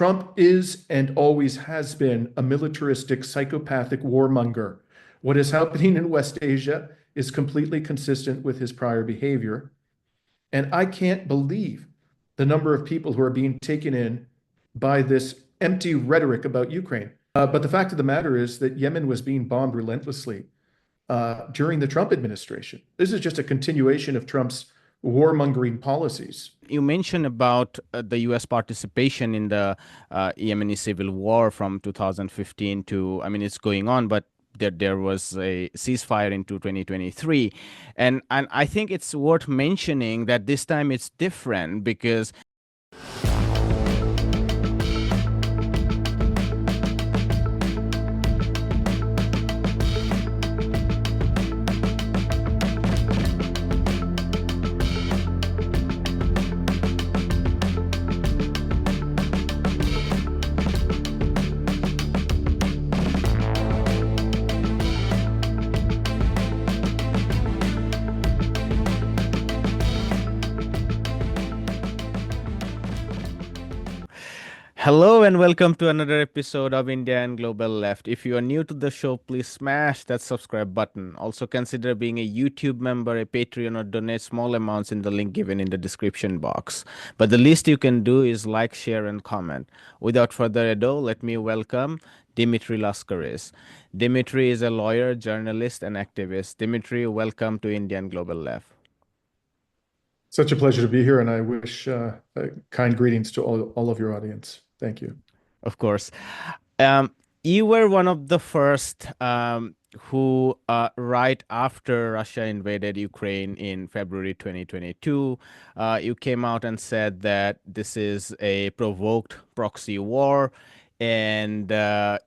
Trump is and always has been a militaristic, psychopathic warmonger. What is happening in West Asia is completely consistent with his prior behavior. And I can't believe the number of people who are being taken in by this empty rhetoric about Ukraine. But the fact of the matter is that Yemen was being bombed relentlessly during the Trump administration. This is just a continuation of Trump's warmongering policies. You mentioned about the U.S. participation in the Yemeni civil war from 2015 to, I mean, it's going on, but there was a ceasefire into 2023. And I think it's worth mentioning that this time it's different because hello and welcome to another episode of India and Global Left. If you are new to the show, please smash that subscribe button. Also consider being a YouTube member, a Patreon, or donate small amounts in the link given in the description box. But the least you can do is like, share, and comment. Without further ado, let me welcome Dimitri Lascaris. Dimitri is a lawyer, journalist, and activist. Dimitri, welcome to India and Global Left. Such a pleasure to be here, and I wish kind greetings to all of your audience. Thank you. Of course. You were one of the first who, right after Russia invaded Ukraine in February 2022, you came out and said that this is a provoked proxy war. And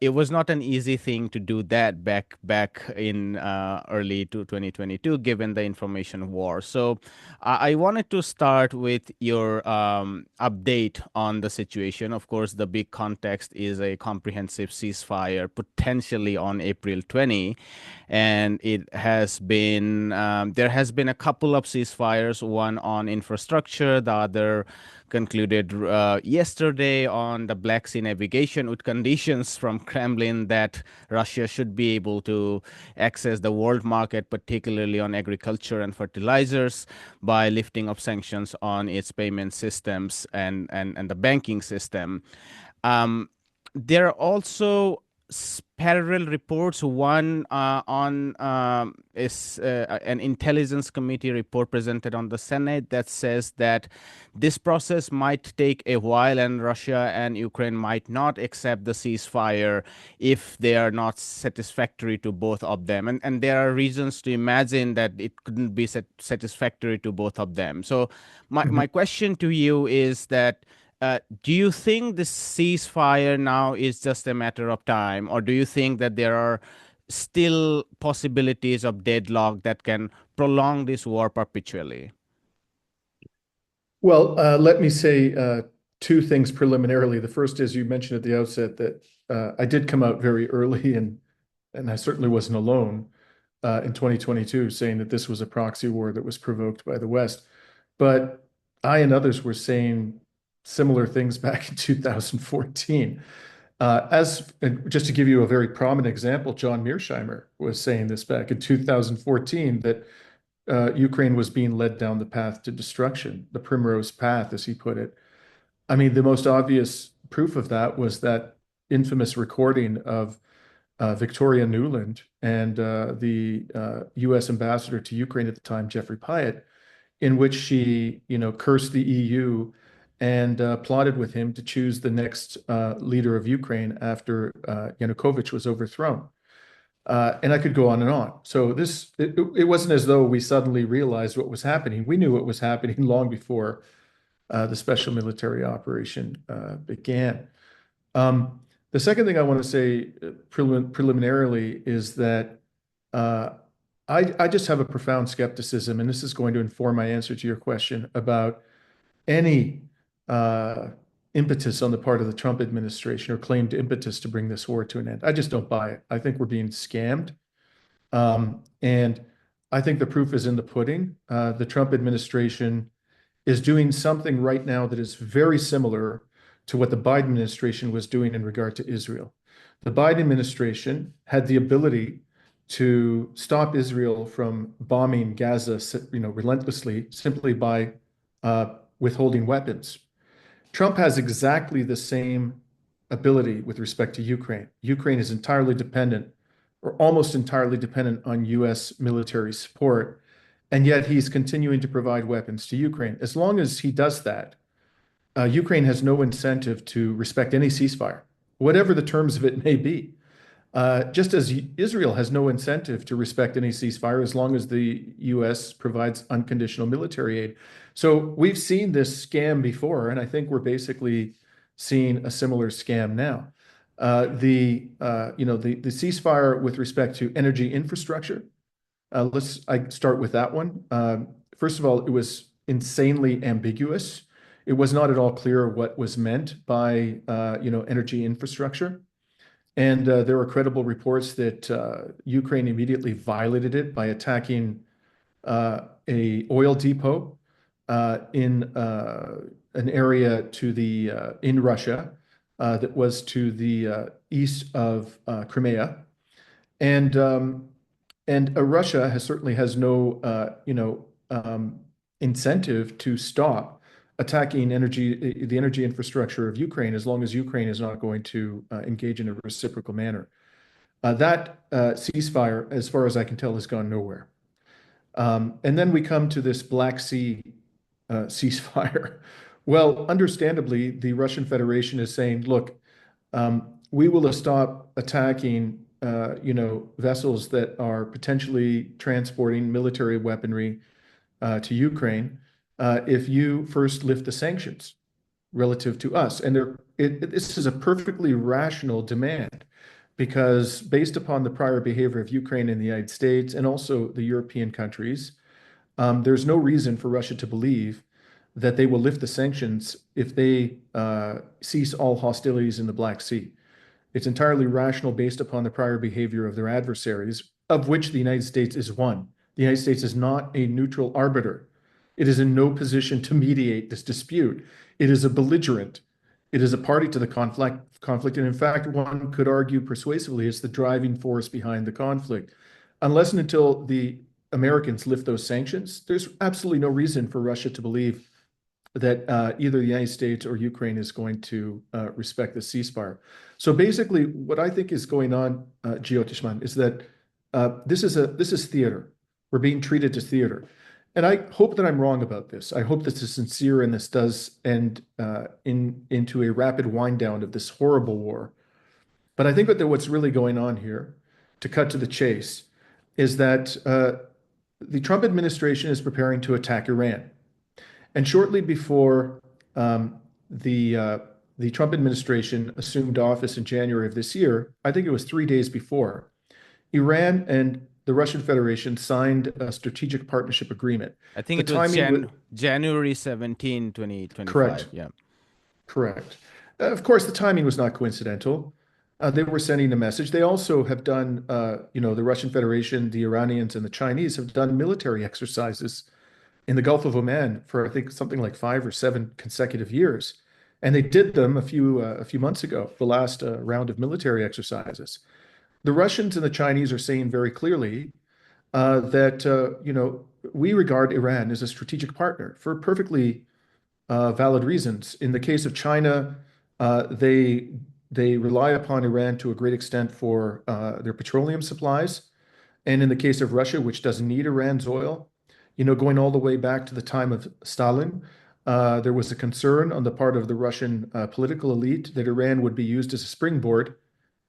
it was not an easy thing to do that back in early to 2022, given the information war. So I wanted to start with your update on the situation. Of course, the big context is a comprehensive ceasefire potentially on April 20. And it has been, there has been a couple of ceasefires, one on infrastructure, the other concluded yesterday on the Black Sea navigation with conditions from Kremlin that Russia should be able to access the world market, particularly on agriculture and fertilizers, by lifting of sanctions on its payment systems and the banking system. There are also parallel reports. One is an intelligence committee report presented on the Senate that says that this process might take a while and Russia and Ukraine might not accept the ceasefire if they are not satisfactory to both of them. And there are reasons to imagine that it couldn't be satisfactory to both of them. So my question to you is that do you think this ceasefire now is just a matter of time, or do you think that there are still possibilities of deadlock that can prolong this war perpetually? Well, let me say two things preliminarily. The first is you mentioned at the outset that I did come out very early, and I certainly wasn't alone in 2022 saying that this was a proxy war that was provoked by the West. But I and others were saying similar things back in 2014. Just to give you a very prominent example, John Mearsheimer was saying this back in 2014 that Ukraine was being led down the path to destruction, the primrose path, as he put it. I mean, the most obvious proof of that was that infamous recording of Victoria Nuland and the U.S. ambassador to Ukraine at the time, Jeffrey Pyatt, in which she, cursed the EU and plotted with him to choose the next leader of Ukraine after Yanukovych was overthrown. And I could go on and on. So it wasn't as though we suddenly realized what was happening. We knew what was happening long before the special military operation began. The second thing I want to say preliminarily is that I just have a profound skepticism, and this is going to inform my answer to your question about any impetus on the part of the Trump administration or claimed impetus to bring this war to an end. I just don't buy it. I think we're being scammed. And I think the proof is in the pudding. The Trump administration is doing something right now that is very similar to what the Biden administration was doing in regard to Israel. The Biden administration had the ability to stop Israel from bombing Gaza, relentlessly simply by withholding weapons. Trump has exactly the same ability with respect to Ukraine. Ukraine is entirely dependent, or almost entirely dependent, on U.S. military support, and yet he's continuing to provide weapons to Ukraine. As long as he does that, Ukraine has no incentive to respect any ceasefire, whatever the terms of it may be. Just as Israel has no incentive to respect any ceasefire as long as the U.S. provides unconditional military aid. So we've seen this scam before, and I think we're basically seeing a similar scam now. The ceasefire with respect to energy infrastructure. I start with that one. First of all, it was insanely ambiguous. It was not at all clear what was meant by energy infrastructure. And there were credible reports that Ukraine immediately violated it by attacking a oil depot in an area in Russia that was to the east of Crimea, and Russia certainly has no incentive to stop attacking the energy infrastructure of Ukraine as long as Ukraine is not going to engage in a reciprocal manner. That ceasefire, as far as I can tell, has gone nowhere. And then we come to this Black Sea ceasefire. Well, understandably, the Russian Federation is saying, look, we will stop attacking vessels that are potentially transporting military weaponry to Ukraine if you first lift the sanctions relative to us. And this is a perfectly rational demand because based upon the prior behavior of Ukraine and the United States and also the European countries, there's no reason for Russia to believe that they will lift the sanctions if they cease all hostilities in the Black Sea. It's entirely rational based upon the prior behavior of their adversaries, of which the United States is one. The United States is not a neutral arbiter. It is in no position to mediate this dispute. It is a belligerent. It is a party to the conflict, and in fact, one could argue persuasively it's the driving force behind the conflict. Unless and until the Americans lift those sanctions, there's absolutely no reason for Russia to believe that either the United States or Ukraine is going to respect the ceasefire. So basically, what I think is going on, Giotishman, is that this is theater. We're being treated as theater. And I hope that I'm wrong about this. I hope this is sincere and this does end into a rapid wind down of this horrible war. But I think that what's really going on here, to cut to the chase, is that the Trump administration is preparing to attack Iran. And shortly before the Trump administration assumed office in January of this year, I think it was 3 days before, Iran and the Russian Federation signed a strategic partnership agreement. I think it was January 17, 2025. Correct. Yeah. Correct. Of course, the timing was not coincidental. They were sending a message. They also have done, the Russian Federation, the Iranians, and the Chinese have done military exercises in the Gulf of Oman for, I think, something like 5 or 7 consecutive years. And they did them a few months ago, the last round of military exercises. The Russians and the Chinese are saying very clearly that we regard Iran as a strategic partner for perfectly valid reasons. In the case of China, they rely upon Iran to a great extent for their petroleum supplies. And in the case of Russia, which doesn't need Iran's oil, going all the way back to the time of Stalin, there was a concern on the part of the Russian political elite that Iran would be used as a springboard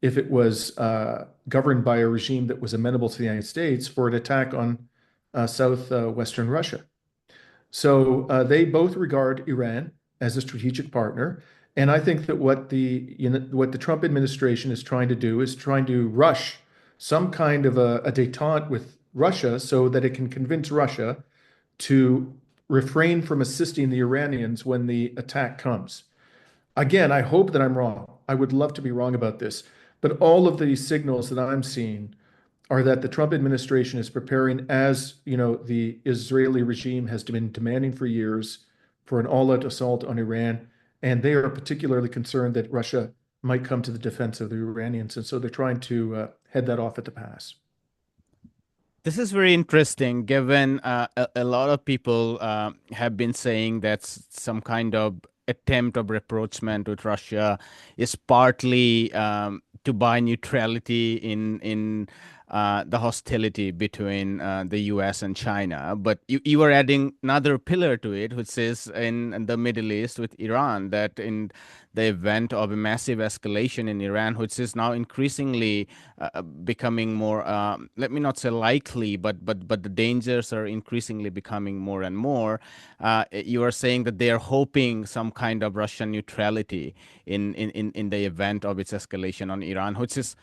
if it was governed by a regime that was amenable to the United States for an attack on southwestern Russia. So they both regard Iran as a strategic partner. And I think that what the Trump administration is trying to do is trying to rush some kind of a détente with Russia so that it can convince Russia to refrain from assisting the Iranians when the attack comes. Again, I hope that I'm wrong. I would love to be wrong about this. But all of the signals that I'm seeing are that the Trump administration is preparing, as the Israeli regime has been demanding for years, for an all-out assault on Iran. and they are particularly concerned that Russia might come to the defense of the Iranians, and so they're trying to head that off at the pass. This is very interesting, given a lot of people have been saying that some kind of attempt of rapprochement with Russia is partly to buy neutrality in the hostility between the US and China. But you are adding another pillar to it, which is in the Middle East with Iran, that in the event of a massive escalation in Iran, which is now increasingly becoming more, let me not say likely, but the dangers are increasingly becoming more and more. You are saying that they are hoping some kind of Russian neutrality in the event of its escalation on Iran, which is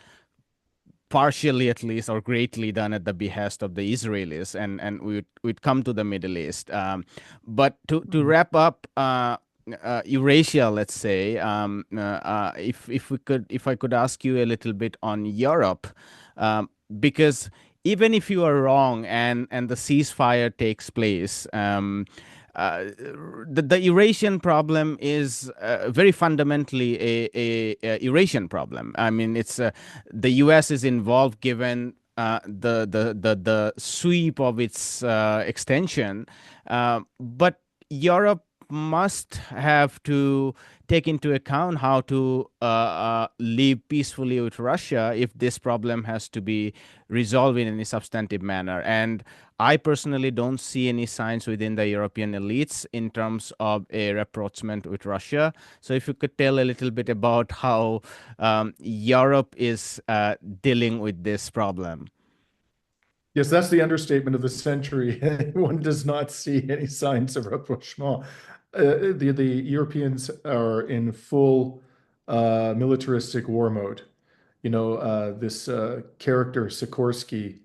partially at least or greatly done at the behest of the Israelis, and we'd come to the Middle East. But to wrap up Eurasia, let's say, if I could ask you a little bit on Europe, because even if you are wrong and the ceasefire takes place, the Eurasian problem is very fundamentally a Eurasian problem. I mean, it's the U.S. is involved given the sweep of its extension, but Europe must have to take into account how to live peacefully with Russia if this problem has to be resolved in any substantive manner. And I personally don't see any signs within the European elites in terms of a rapprochement with Russia. So if you could tell a little bit about how Europe is dealing with this problem. Yes, that's the understatement of the century. One does not see any signs of rapprochement. The Europeans are in full militaristic war mode. This character Sikorski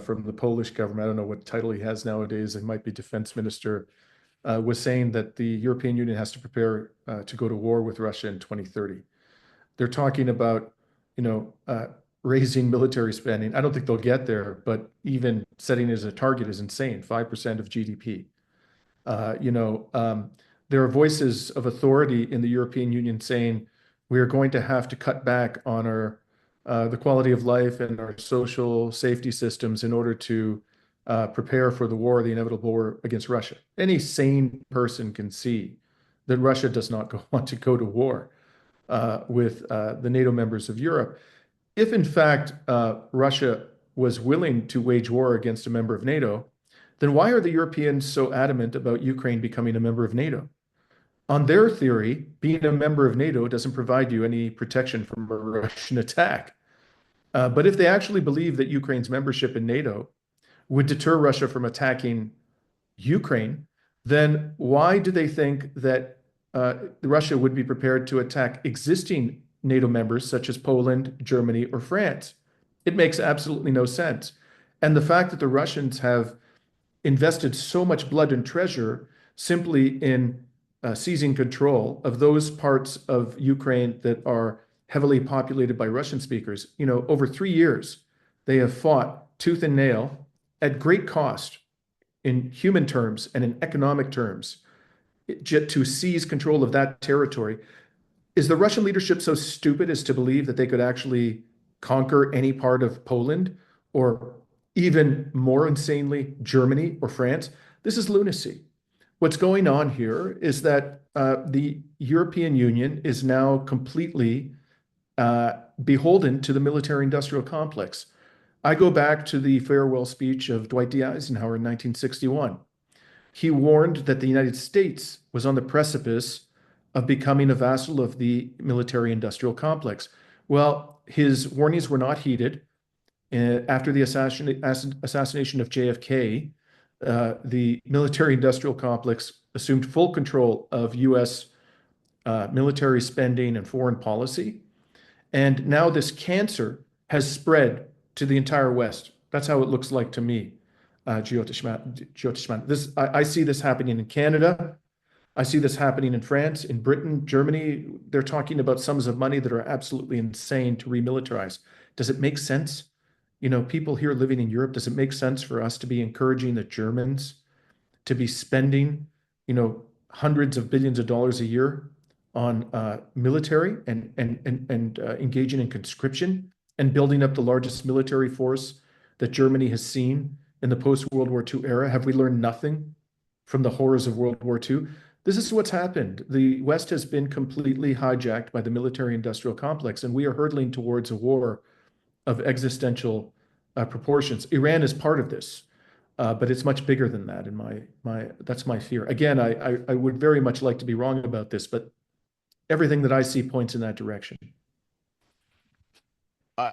from the Polish government, I don't know what title he has nowadays, he might be defense minister, was saying that the European Union has to prepare to go to war with Russia in 2030. They're talking about, raising military spending. I don't think they'll get there, but even setting it as a target is insane, 5% of GDP. There are voices of authority in the European Union saying we are going to have to cut back on our the quality of life and our social safety systems in order to prepare for the war, the inevitable war against Russia. Any sane person can see that Russia does not want to go to war with the NATO members of Europe. If in fact Russia was willing to wage war against a member of NATO, then why are the Europeans so adamant about Ukraine becoming a member of NATO? On their theory, being a member of NATO doesn't provide you any protection from a Russian attack. But if they actually believe that Ukraine's membership in NATO would deter Russia from attacking Ukraine, then why do they think that Russia would be prepared to attack existing NATO members such as Poland, Germany, or France? It makes absolutely no sense. And the fact that the Russians have invested so much blood and treasure simply in seizing control of those parts of Ukraine that are heavily populated by Russian speakers. Over 3 years, they have fought tooth and nail at great cost in human terms and in economic terms to seize control of that territory. Is the Russian leadership so stupid as to believe that they could actually conquer any part of Poland or even more insanely, Germany or France? This is lunacy. What's going on here is that the European Union is now completely beholden to the military-industrial complex. I go back to the farewell speech of Dwight D. Eisenhower in 1961. He warned that the United States was on the precipice of becoming a vassal of the military-industrial complex. Well, his warnings were not heeded. After the assassination of JFK, the military-industrial complex assumed full control of U.S. Military spending and foreign policy. And now this cancer has spread to the entire West. That's how it looks like to me, Jyotish. I see this happening in Canada. I see this happening in France, in Britain, Germany. They're talking about sums of money that are absolutely insane to remilitarize. Does it make sense? People here living in Europe, does it make sense for us to be encouraging the Germans to be spending, hundreds of billions of dollars a year on military and engaging in conscription and building up the largest military force that Germany has seen in the post-World War II era? Have we learned nothing from the horrors of World War II? This is what's happened. The West has been completely hijacked by the military-industrial complex, and we are hurtling towards a war of existential proportions. Iran is part of this, but it's much bigger than that. And that's my fear. Again, I would very much like to be wrong about this, but everything that I see points in that direction.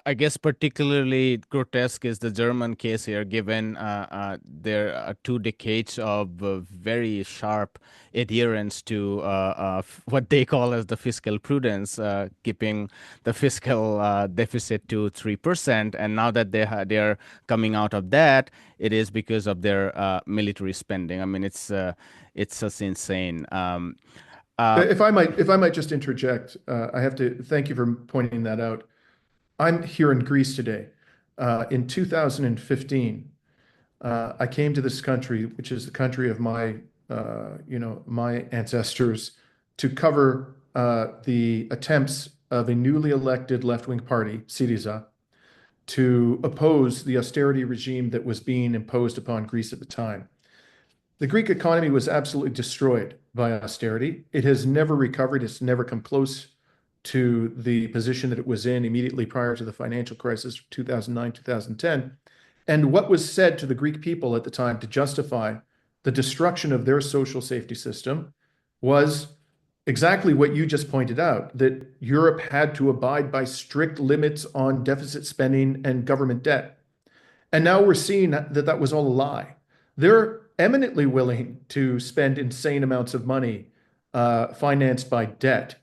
I guess particularly grotesque is the German case here, given there are 2 decades of very sharp adherence to what they call as the fiscal prudence, keeping the fiscal deficit to 3%. And now that they are coming out of that, it is because of their military spending. I mean, it's just insane. If I might just interject, I have to thank you for pointing that out. I'm here in Greece today. In 2015, I came to this country, which is the country of my ancestors, to cover the attempts of a newly elected left-wing party, Syriza, to oppose the austerity regime that was being imposed upon Greece at the time. The Greek economy was absolutely destroyed by austerity. It has never recovered. It's never come close to the position that it was in immediately prior to the financial crisis of 2009, 2010. And what was said to the Greek people at the time to justify the destruction of their social safety system was exactly what you just pointed out, that Europe had to abide by strict limits on deficit spending and government debt. And now we're seeing that that was all a lie. They're eminently willing to spend insane amounts of money financed by debt,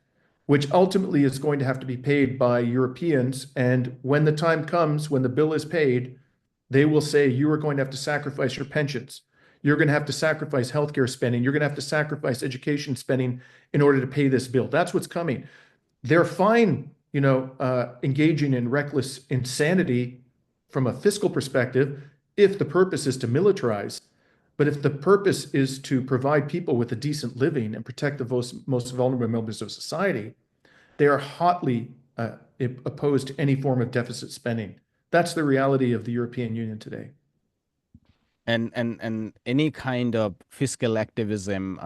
which ultimately is going to have to be paid by Europeans. And when the time comes, when the bill is paid, they will say, you are going to have to sacrifice your pensions. You're going to have to sacrifice healthcare spending. You're going to have to sacrifice education spending in order to pay this bill. That's what's coming. They're fine, engaging in reckless insanity from a fiscal perspective if the purpose is to militarize. But if the purpose is to provide people with a decent living and protect the most vulnerable members of society, they are hotly opposed to any form of deficit spending. That's the reality of the European Union today. And any kind of fiscal activism,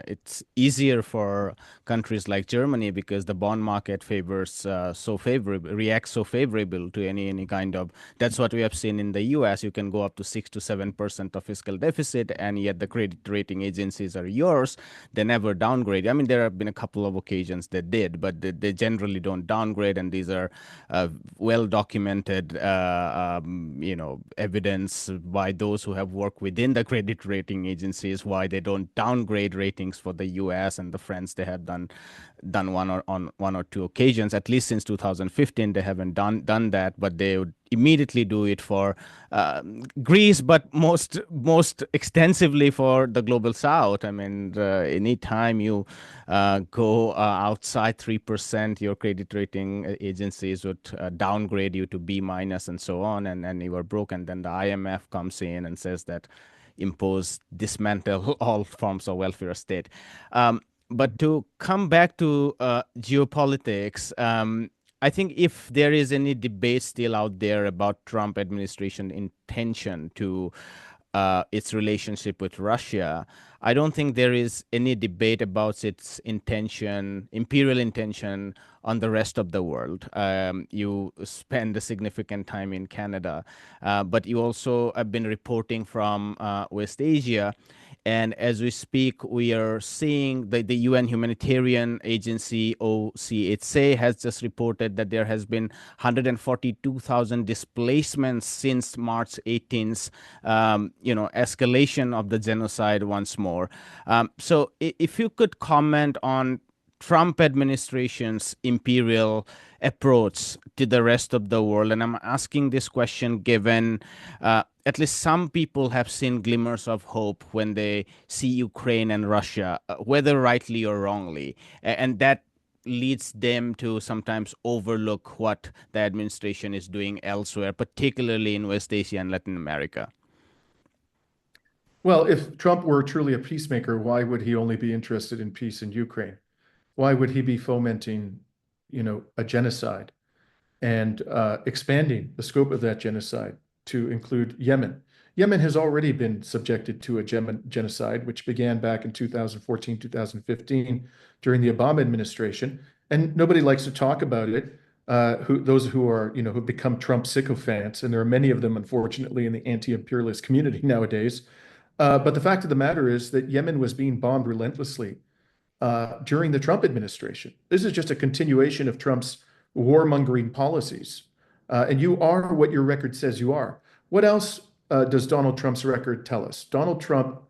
it's easier for countries like Germany because the bond market reacts so favorable to any kind of. That's what we have seen in the U.S. You can go up to 6 to 7% of fiscal deficit, and yet the credit rating agencies are yours. They never downgrade. I mean, there have been a couple of occasions they did, but they generally don't downgrade, and these are well documented, evidence by those who have worked within the credit rating agencies why they don't downgrade ratings for the U.S. and the France. They have done on 1 or 2 occasions, at least since 2015. They haven't done that, but they would immediately do it for Greece, but most extensively for the global South. I mean, anytime you go outside 3%, your credit rating agencies would downgrade you to B minus and so on, and you are broke. And then the IMF comes in and says that dismantle all forms of welfare state. But to come back to geopolitics, I think if there is any debate still out there about Trump administration intention to its relationship with Russia, I don't think there is any debate about its intention, imperial intention on the rest of the world. You spend a significant time in Canada, but you also have been reporting from West Asia. And as we speak, we are seeing the UN humanitarian agency, OCHA, has just reported that there has been 142,000 displacements since March 18th, escalation of the genocide once more. So if you could comment on Trump administration's imperial approach to the rest of the world. And I'm asking this question given at least some people have seen glimmers of hope when they see Ukraine and Russia, whether rightly or wrongly. And that leads them to sometimes overlook what the administration is doing elsewhere, particularly in West Asia and Latin America. Well, if Trump were truly a peacemaker, why would he only be interested in peace in Ukraine? Why would he be fomenting, a genocide and expanding the scope of that genocide to include Yemen? Yemen has already been subjected to a genocide, which began back in 2014, 2015 during the Obama administration, and nobody likes to talk about it. Those who are, who become Trump sycophants, and there are many of them, unfortunately, in the anti-imperialist community nowadays. But the fact of the matter is that Yemen was being bombed relentlessly during the Trump administration. This is just a continuation of Trump's warmongering policies. And you are what your record says you are. What else does Donald Trump's record tell us? Donald Trump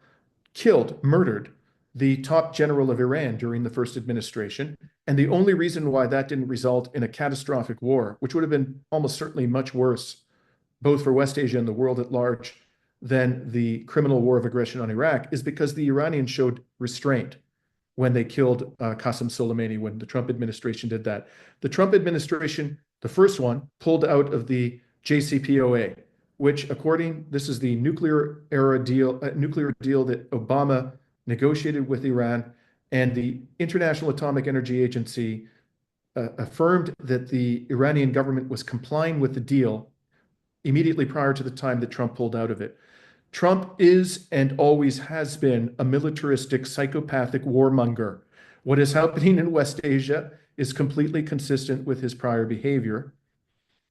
murdered the top general of Iran during the first administration. And the only reason why that didn't result in a catastrophic war, which would have been almost certainly much worse, both for West Asia and the world at large, than the criminal war of aggression on Iraq, is because the Iranians showed restraint when they killed Qasem Soleimani, when the Trump administration did that. The Trump administration, the first one, pulled out of the JCPOA, which this is the nuclear deal that Obama negotiated with Iran, and the International Atomic Energy Agency affirmed that the Iranian government was complying with the deal immediately prior to the time that Trump pulled out of it. Trump is and always has been a militaristic, psychopathic warmonger. What is happening in West Asia is completely consistent with his prior behavior.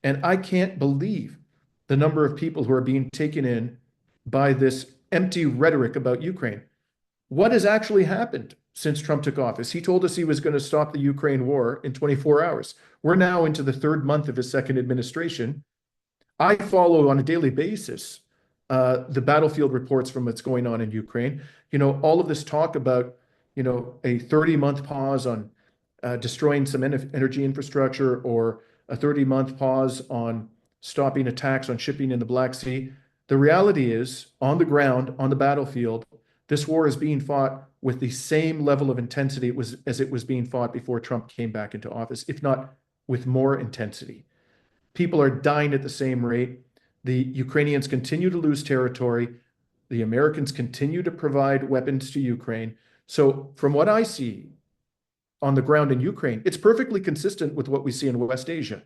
And I can't believe the number of people who are being taken in by this empty rhetoric about Ukraine. What has actually happened since Trump took office? He told us he was going to stop the Ukraine war in 24 hours. We're now into the third month of his second administration. I follow on a daily basis the battlefield reports from what's going on in Ukraine. All of this talk about, a 30-month pause on destroying some energy infrastructure, or a 30-month pause on stopping attacks on shipping in the Black Sea. The reality is, on the ground, on the battlefield, this war is being fought with the same level of intensity as it was being fought before Trump came back into office, if not with more intensity. People are dying at the same rate. The Ukrainians continue to lose territory. The Americans continue to provide weapons to Ukraine. So from what I see on the ground in Ukraine, it's perfectly consistent with what we see in West Asia.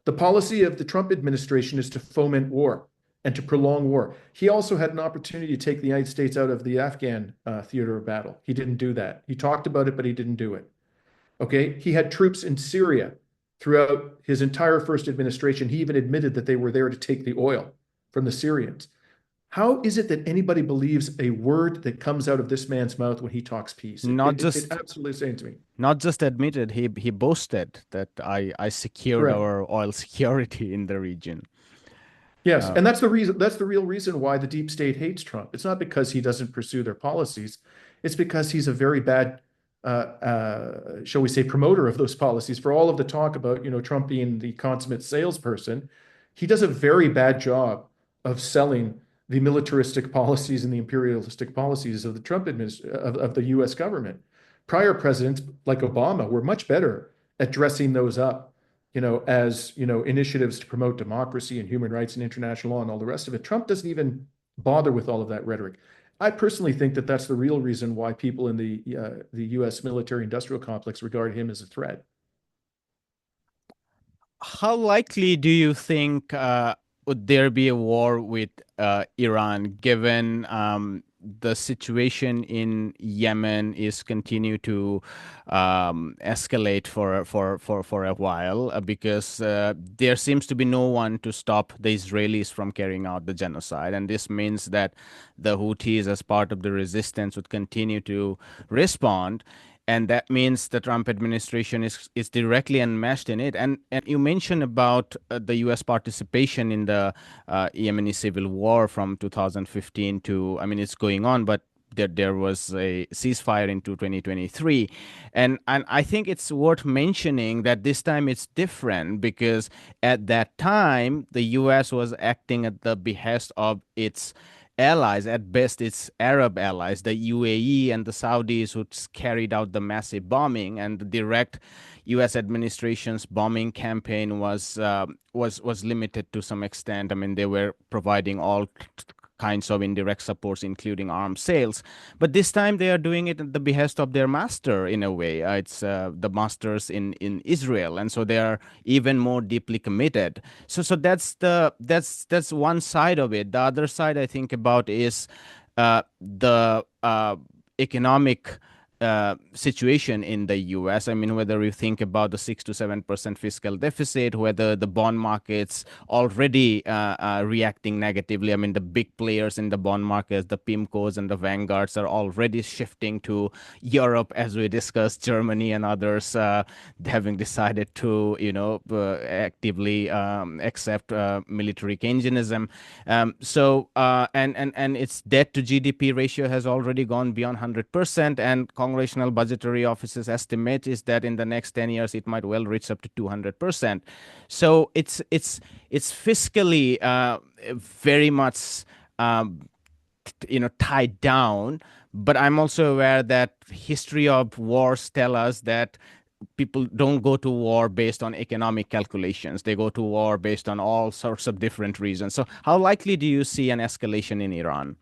The policy of the Trump administration is to foment war and to prolong war. He also had an opportunity to take the United States out of the Afghan theater of battle. He didn't do that. He talked about it, but he didn't do it. Okay? He had troops in Syria throughout his entire first administration. He even admitted that they were there to take the oil from the Syrians. How is it that anybody believes a word that comes out of this man's mouth when he talks peace? It absolutely is saying to me. Not just admitted, he boasted that I secured Correct. our oil security in the region. Yes, and that's the reason. That's the real reason why the deep state hates Trump. It's not because he doesn't pursue their policies. It's because he's a very bad, shall we say, promoter of those policies. For all of the talk about, Trump being the consummate salesperson, he does a very bad job of selling the militaristic policies and the imperialistic policies of the of the U.S. government. Prior presidents like Obama were much better at dressing those up, as, initiatives to promote democracy and human rights and international law and all the rest of it. Trump doesn't even bother with all of that rhetoric. I personally think that that's the real reason why people in the U.S. military-industrial complex regard him as a threat. How likely do you think would there be a war with Iran, given the situation in Yemen is continue to escalate for a while, because there seems to be no one to stop the Israelis from carrying out the genocide, and this means that the Houthis, as part of the resistance, would continue to respond. And that means the Trump administration is directly enmeshed in it. And you mentioned about the U.S. participation in the Yemeni civil war from 2015 to, I mean, it's going on, but there was a ceasefire into 2023. And I think it's worth mentioning that this time it's different, because at that time, the U.S. was acting at the behest of its allies, at best its Arab allies, the UAE and the Saudis, who carried out the massive bombing, and the direct U.S. administration's bombing campaign was limited to some extent. I mean, they were providing all kinds of indirect supports, including arms sales. But this time they are doing it at the behest of their master in a way. It's the masters in Israel, and so they are even more deeply committed. So that's one side of it. The other side I think about is the economic situation in the US. I mean, whether you think about the 6 to 7% fiscal deficit, whether the bond markets already reacting negatively. I mean, the big players in the bond markets, the PIMCOs and the Vanguards, are already shifting to Europe, as we discussed, Germany and others having decided to, actively accept military Keynesianism. And its debt to GDP ratio has already gone beyond 100%, and Congressional Budgetary Office's estimate is that in the next 10 years it might well reach up to 200%. So it's fiscally very much tied down. But I'm also aware that history of wars tell us that people don't go to war based on economic calculations. They go to war based on all sorts of different reasons. So how likely do you see an escalation in Iran?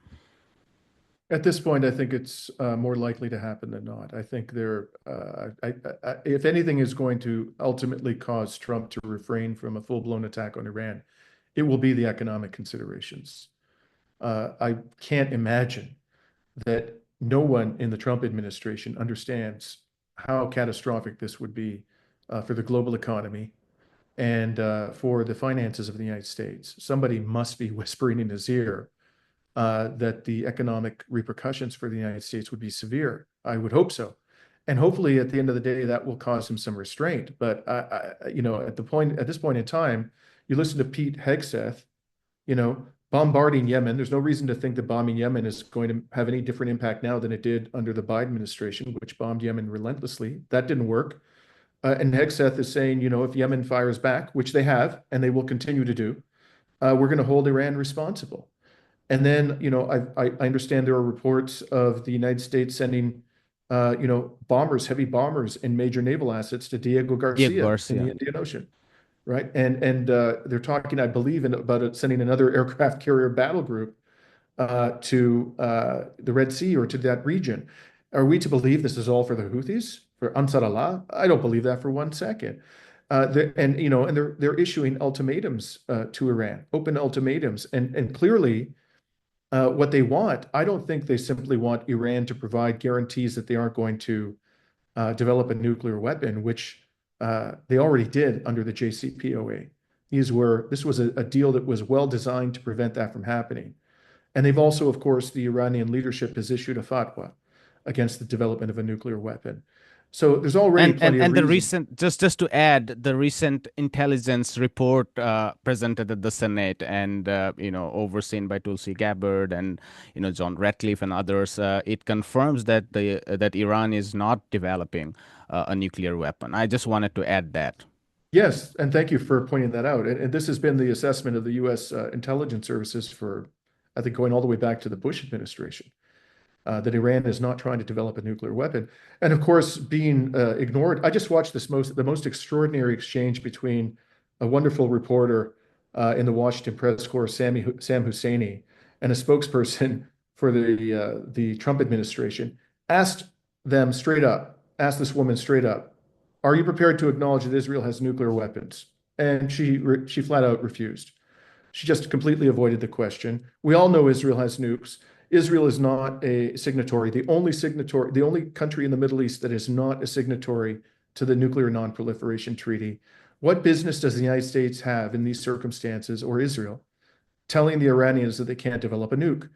At this point, I think it's more likely to happen than not. I think if anything is going to ultimately cause Trump to refrain from a full-blown attack on Iran, it will be the economic considerations. I can't imagine that no one in the Trump administration understands how catastrophic this would be for the global economy and for the finances of the United States. Somebody must be whispering in his ear that the economic repercussions for the United States would be severe. I would hope so. And hopefully at the end of the day, that will cause him some restraint. But at this point in time, you listen to Pete Hegseth, bombarding Yemen. There's no reason to think that bombing Yemen is going to have any different impact now than it did under the Biden administration, which bombed Yemen relentlessly. That didn't work. And Hegseth is saying, if Yemen fires back, which they have, and they will continue to do, we're going to hold Iran responsible. And then, I understand there are reports of the United States sending, bombers, heavy bombers, and major naval assets to Diego Diego Garcia in the Garcia. Indian Ocean, right? And they're talking, I believe, about sending another aircraft carrier battle group to the Red Sea or to that region. Are we to believe this is all for the Houthis, for Ansar Allah? I don't believe that for one second. They're issuing ultimatums to Iran, open ultimatums, and clearly. What they want, I don't think they simply want Iran to provide guarantees that they aren't going to develop a nuclear weapon, which they already did under the JCPOA. This was a deal that was well designed to prevent that from happening. And they've also, of course, the Iranian leadership has issued a fatwa against the development of a nuclear weapon. So there's already plenty of The reason. recent, just to add, the recent intelligence report presented at the Senate and overseen by Tulsi Gabbard and John Ratcliffe and others, it confirms that that Iran is not developing a nuclear weapon. I just wanted to add that. Yes, and thank you for pointing that out. And this has been the assessment of the U.S. Intelligence services for, I think, going all the way back to the Bush administration. That Iran is not trying to develop a nuclear weapon. And of course, being ignored. I just watched the most extraordinary exchange between a wonderful reporter in the Washington Press Corps, Sam Husseini, and a spokesperson for the Trump administration, asked this woman straight up, are you prepared to acknowledge that Israel has nuclear weapons? And she flat out refused. She just completely avoided the question. We all know Israel has nukes. Israel is not a signatory. The only country in the Middle East that is not a signatory to the Nuclear Non-Proliferation Treaty. What business does the United States have in these circumstances, or Israel, telling the Iranians that they can't develop a nuke?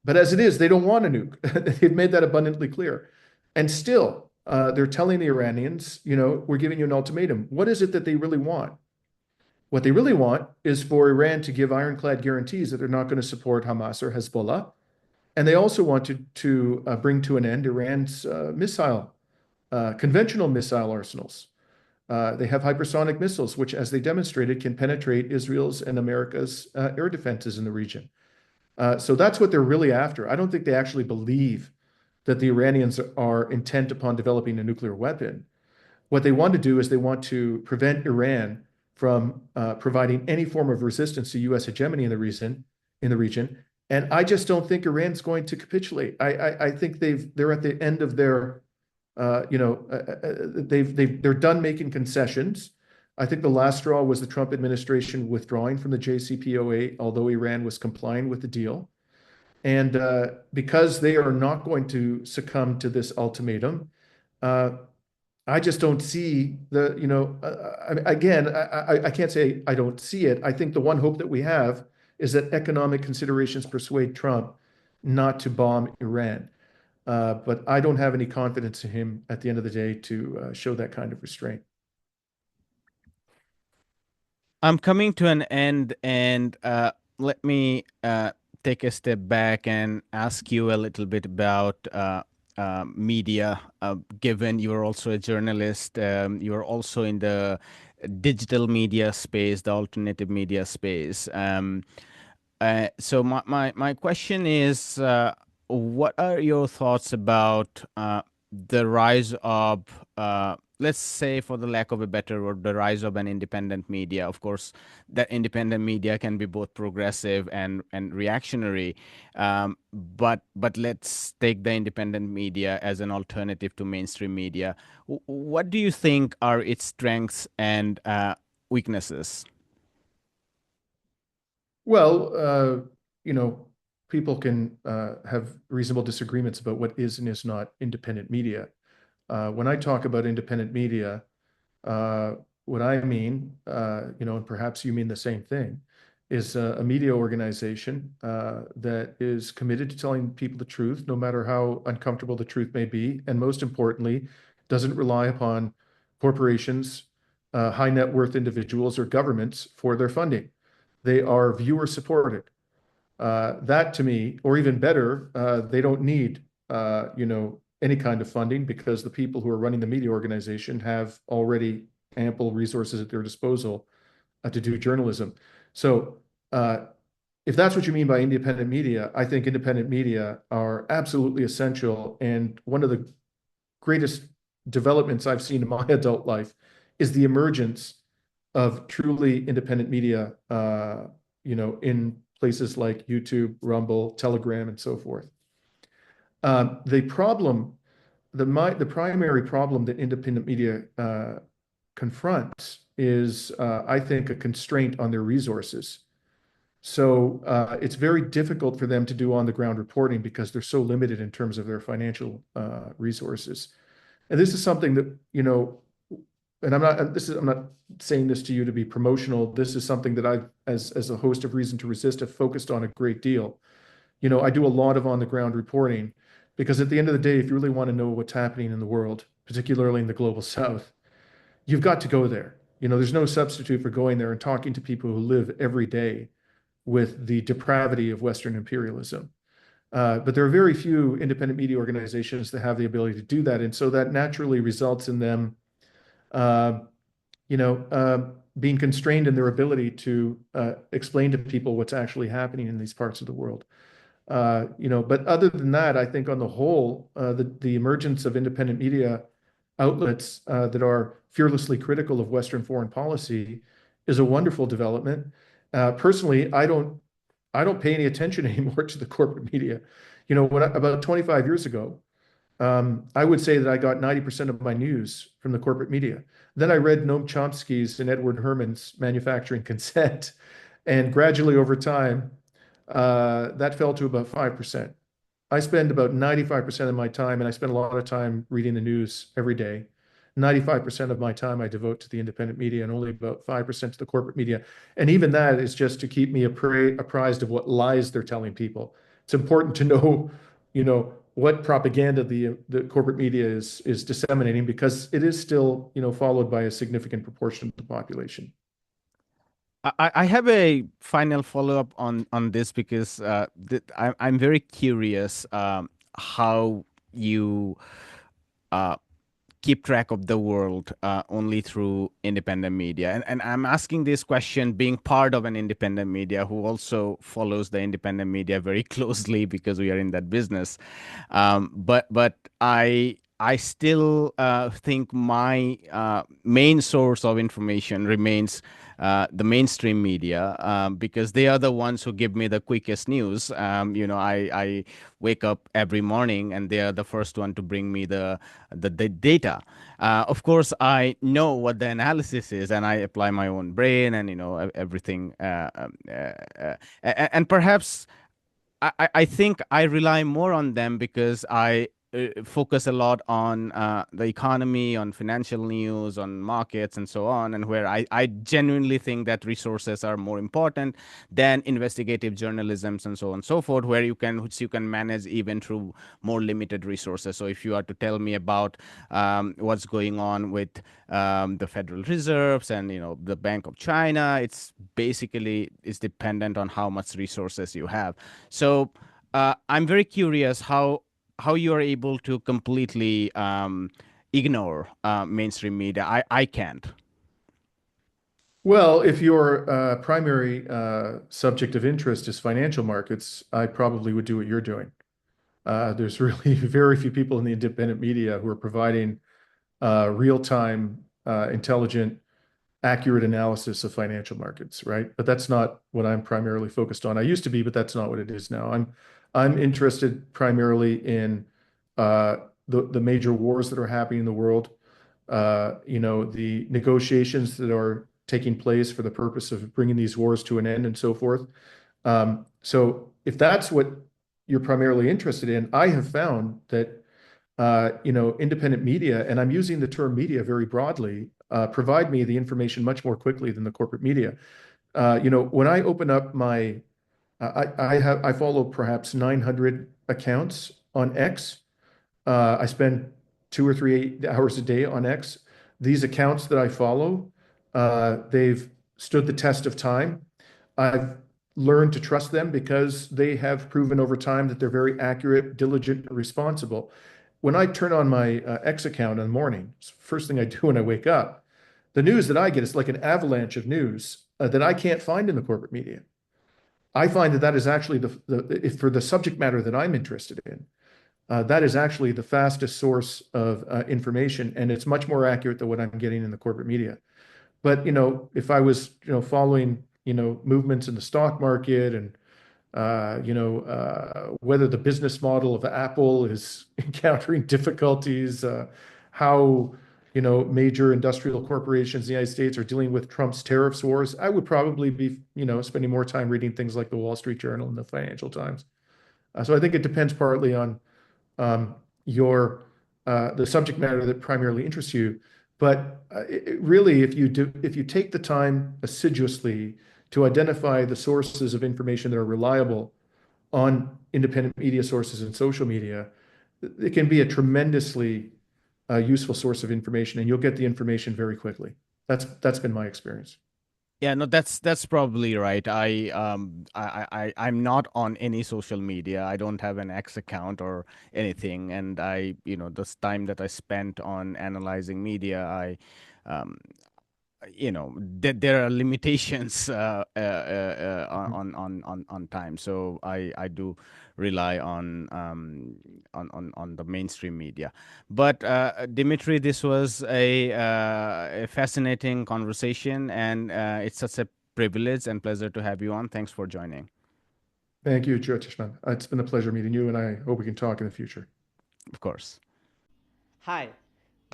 But as it is, they don't want a nuke. They've made that abundantly clear. And still, they're telling the Iranians, we're giving you an ultimatum. What is it that they really want? What they really want is for Iran to give ironclad guarantees that they're not going to support Hamas or Hezbollah. And they also wanted to bring to an end Iran's conventional missile arsenals. They have hypersonic missiles, which, as they demonstrated, can penetrate Israel's and America's air defenses in the region. So that's what they're really after. I don't think they actually believe that the Iranians are intent upon developing a nuclear weapon. What they want to do is they want to prevent Iran from providing any form of resistance to U.S. hegemony in the region, And I just don't think Iran's going to capitulate. I think they're at the end of their, they're done making concessions. I think the last straw was the Trump administration withdrawing from the JCPOA, although Iran was complying with the deal. And because they are not going to succumb to this ultimatum, uh, I just don't see the, again, I can't say I don't see it. I think the one hope that we have is that economic considerations persuade Trump not to bomb Iran. But I don't have any confidence in him at the end of the day to show that kind of restraint. I'm coming to an end, and let me take a step back and ask you a little bit about media. Given you are also a journalist, you are also in the digital media space, the alternative media space. So my question is, what are your thoughts about the rise of, let's say, for the lack of a better word, the rise of an independent media? Of course, that independent media can be both progressive and reactionary. But let's take the independent media as an alternative to mainstream media. What do you think are its strengths and weaknesses? Well, people can have reasonable disagreements about what is and is not independent media. When I talk about independent media, uh, what I mean, and perhaps you mean the same thing, is a media organization that is committed to telling people the truth, no matter how uncomfortable the truth may be, and most importantly, doesn't rely upon corporations, high net worth individuals, or governments for their funding. They are viewer supported. That to me, or even better, they don't need any kind of funding because the people who are running the media organization have already ample resources at their disposal to do journalism. So, if that's what you mean by independent media, I think independent media are absolutely essential. And one of the greatest developments I've seen in my adult life is the emergence of truly independent media, in places like YouTube, Rumble, Telegram, and so forth. The problem, the primary problem that independent media confronts is, I think, a constraint on their resources. So it's very difficult for them to do on-the-ground reporting because they're so limited in terms of their financial resources. And this is something that, and I'm not saying this to you to be promotional. This is something that as a host of Reason to Resist, have focused on a great deal. I do a lot of on-the-ground reporting because at the end of the day, if you really want to know what's happening in the world, particularly in the global South, you've got to go there. There's no substitute for going there and talking to people who live every day with the depravity of Western imperialism. But there are very few independent media organizations that have the ability to do that. And so that naturally results in them, uh, being constrained in their ability to explain to people what's actually happening in these parts of the world. But other than that, I think on the whole, the emergence of independent media outlets that are fearlessly critical of Western foreign policy is a wonderful development. Personally, I don't pay any attention anymore to the corporate media. About 25 years ago, I would say that I got 90% of my news from the corporate media. Then I read Noam Chomsky's and Edward Herman's Manufacturing Consent, and gradually over time, that fell to about 5%. I spend about 95% of my time, and I spend a lot of time reading the news every day. 95% of my time I devote to the independent media and only about 5% to the corporate media. And even that is just to keep me apprised of what lies they're telling people. It's important to know, what propaganda the corporate media is disseminating because it is still, followed by a significant proportion of the population. I have a final follow-up on this because I'm very curious how you uh, keep track of the world only through independent media. And I'm asking this question being part of an independent media who also follows the independent media very closely because we are in that business. But I still think my main source of information remains the mainstream media, because they are the ones who give me the quickest news. I wake up every morning and they are the first one to bring me the data. Of course, I know what the analysis is, and I apply my own brain and everything. And perhaps I think I rely more on them because I focus a lot on the economy, on financial news, on markets, and so on, and where I genuinely think that resources are more important than investigative journalisms and so on and so forth, where which you can manage even through more limited resources. So if you are to tell me about what's going on with the Federal Reserves and the Bank of China, it's dependent on how much resources you have. So I'm very curious how you are able to completely ignore mainstream media. I can't. Well, if your primary subject of interest is financial markets, I probably would do what you're doing. There's really very few people in the independent media who are providing real-time, intelligent, accurate analysis of financial markets, right? But that's not what I'm primarily focused on. I used to be, but that's not what it is now. I'm interested primarily in uh, the major wars that are happening in the world, the negotiations that are taking place for the purpose of bringing these wars to an end and so forth. So if that's what you're primarily interested in, I have found that independent media, and I'm using the term media very broadly, provide me the information much more quickly than the corporate media. When I open up I follow perhaps 900 accounts on X. I spend 2 or 3 hours a day on X. These accounts that I follow, they've stood the test of time. I've learned to trust them because they have proven over time that they're very accurate, diligent, and responsible. When I turn on my X account in the morning, first thing I do when I wake up, the news that I get is like an avalanche of news that I can't find in the corporate media. I find that that is actually if for the subject matter that I'm interested in, that is actually the fastest source of information, and it's much more accurate than what I'm getting in the corporate media. But if I was following movements in the stock market and whether the business model of Apple is encountering difficulties, how major industrial corporations in the United States are dealing with Trump's tariffs wars, I would probably be spending more time reading things like the Wall Street Journal and the Financial Times. So I think it depends partly on your the subject matter that primarily interests you. But really, if you take the time assiduously to identify the sources of information that are reliable on independent media sources and social media, it can be a tremendously useful source of information, and you'll get the information very quickly. That's been my experience. Yeah, no, that's probably right. I'm not on any social media. I don't have an X account or anything, and this time that I spent on analyzing media, um, there are limitations on time, so I do rely on the mainstream media. But Dimitri, this was a fascinating conversation, and it's such a privilege and pleasure to have you on. Thanks for joining. Thank you, Jyotishman. It's been a pleasure meeting you, and I hope we can talk in the future. Of course. Hi,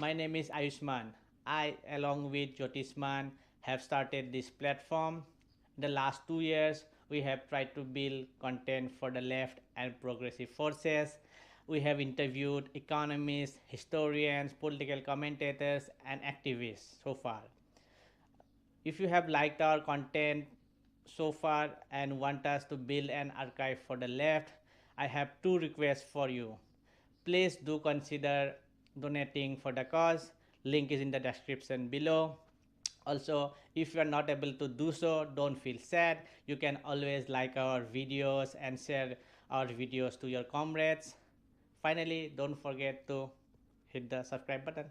my name is Ayushman. I, along with Jyotisman, have started this platform. In the last 2 years, we have tried to build content for the left and progressive forces. We have interviewed economists, historians, political commentators, and activists so far. If you have liked our content so far and want us to build an archive for the left, I have two requests for you. Please do consider donating for the cause. Link is in the description below. Also, if you are not able to do so, don't feel sad. You can always like our videos and share our videos to your comrades. Finally, don't forget to hit the subscribe button.